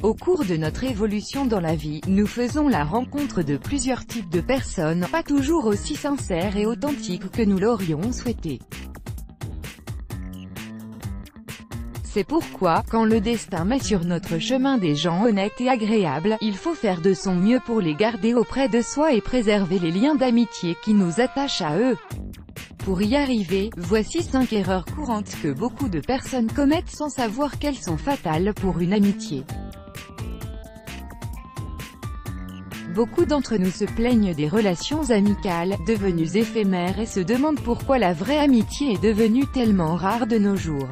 Au cours de notre évolution dans la vie, nous faisons la rencontre de plusieurs types de personnes, pas toujours aussi sincères et authentiques que nous l'aurions souhaité. C'est pourquoi, quand le destin met sur notre chemin des gens honnêtes et agréables, il faut faire de son mieux pour les garder auprès de soi et préserver les liens d'amitié qui nous attachent à eux. Pour y arriver, voici 5 erreurs courantes que beaucoup de personnes commettent sans savoir qu'elles sont fatales pour une amitié. Beaucoup d'entre nous se plaignent des relations amicales, devenues éphémères et se demandent pourquoi la vraie amitié est devenue tellement rare de nos jours.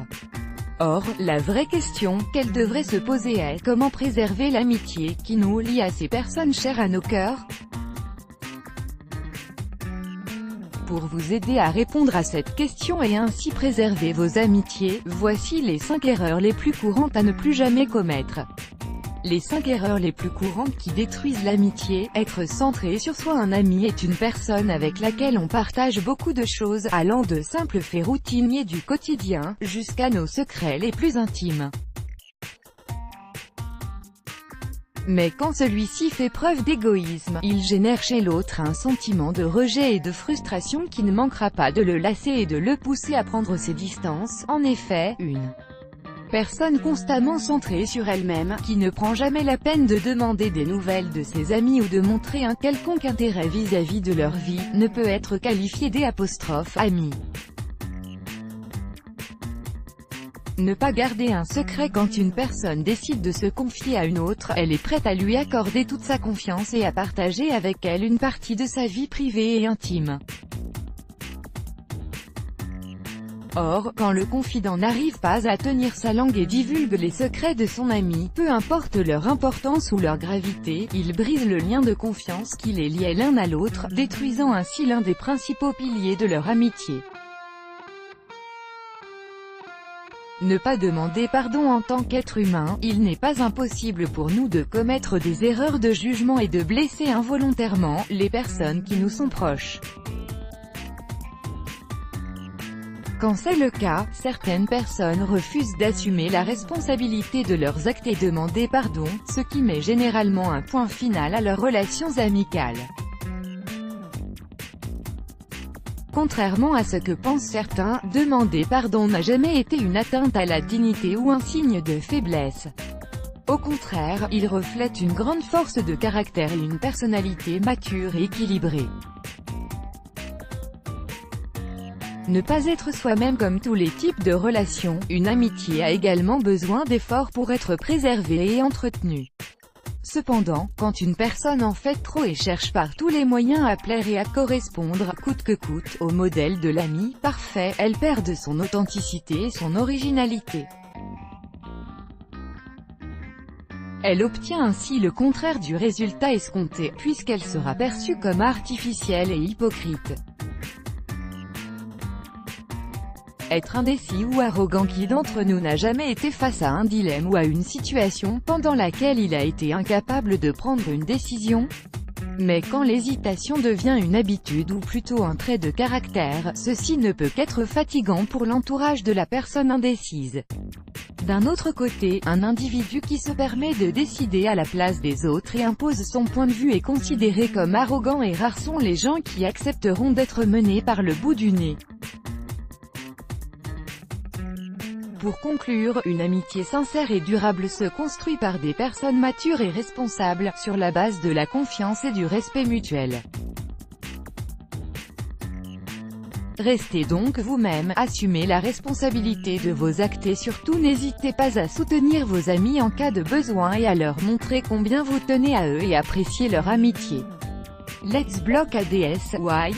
Or, la vraie question qu'elle devrait se poser est, comment préserver l'amitié qui nous lie à ces personnes chères à nos cœurs? Pour vous aider à répondre à cette question et ainsi préserver vos amitiés, voici les 5 erreurs les plus courantes à ne plus jamais commettre. Les 5 erreurs les plus courantes qui détruisent l'amitié. Être centré sur soi. Un ami est une personne avec laquelle on partage beaucoup de choses, allant de simples faits routiniers du quotidien, jusqu'à nos secrets les plus intimes. Mais quand celui-ci fait preuve d'égoïsme, il génère chez l'autre un sentiment de rejet et de frustration qui ne manquera pas de le lasser et de le pousser à prendre ses distances. En effet, une personne constamment centrée sur elle-même, qui ne prend jamais la peine de demander des nouvelles de ses amis ou de montrer un quelconque intérêt vis-à-vis de leur vie, ne peut être qualifiée d'*ami. Ne pas garder un secret. Quand une personne décide de se confier à une autre, elle est prête à lui accorder toute sa confiance et à partager avec elle une partie de sa vie privée et intime. Or, quand le confident n'arrive pas à tenir sa langue et divulgue les secrets de son ami, peu importe leur importance ou leur gravité, il brise le lien de confiance qui les liait l'un à l'autre, détruisant ainsi l'un des principaux piliers de leur amitié. Ne pas demander pardon. En tant qu'être humain, il n'est pas impossible pour nous de commettre des erreurs de jugement et de blesser involontairement les personnes qui nous sont proches. Quand c'est le cas, certaines personnes refusent d'assumer la responsabilité de leurs actes et demander pardon, ce qui met généralement un point final à leurs relations amicales. Contrairement à ce que pensent certains, demander pardon n'a jamais été une atteinte à la dignité ou un signe de faiblesse. Au contraire, il reflète une grande force de caractère et une personnalité mature et équilibrée. Ne pas être soi-même. Comme tous les types de relations, une amitié a également besoin d'efforts pour être préservée et entretenue. Cependant, quand une personne en fait trop et cherche par tous les moyens à plaire et à correspondre, coûte que coûte, au modèle de l'ami parfait, elle perd de son authenticité et son originalité. Elle obtient ainsi le contraire du résultat escompté, puisqu'elle sera perçue comme artificielle et hypocrite. Être indécis ou arrogant. Qui d'entre nous n'a jamais été face à un dilemme ou à une situation pendant laquelle il a été incapable de prendre une décision? Mais quand l'hésitation devient une habitude ou plutôt un trait de caractère, ceci ne peut qu'être fatigant pour l'entourage de la personne indécise. D'un autre côté, un individu qui se permet de décider à la place des autres et impose son point de vue est considéré comme arrogant, et rares sont les gens qui accepteront d'être menés par le bout du nez. Pour conclure, une amitié sincère et durable se construit par des personnes matures et responsables, sur la base de la confiance et du respect mutuel. Restez donc vous-même, assumez la responsabilité de vos actes et surtout n'hésitez pas à soutenir vos amis en cas de besoin et à leur montrer combien vous tenez à eux et appréciez leur amitié. Let's block ADS. Why?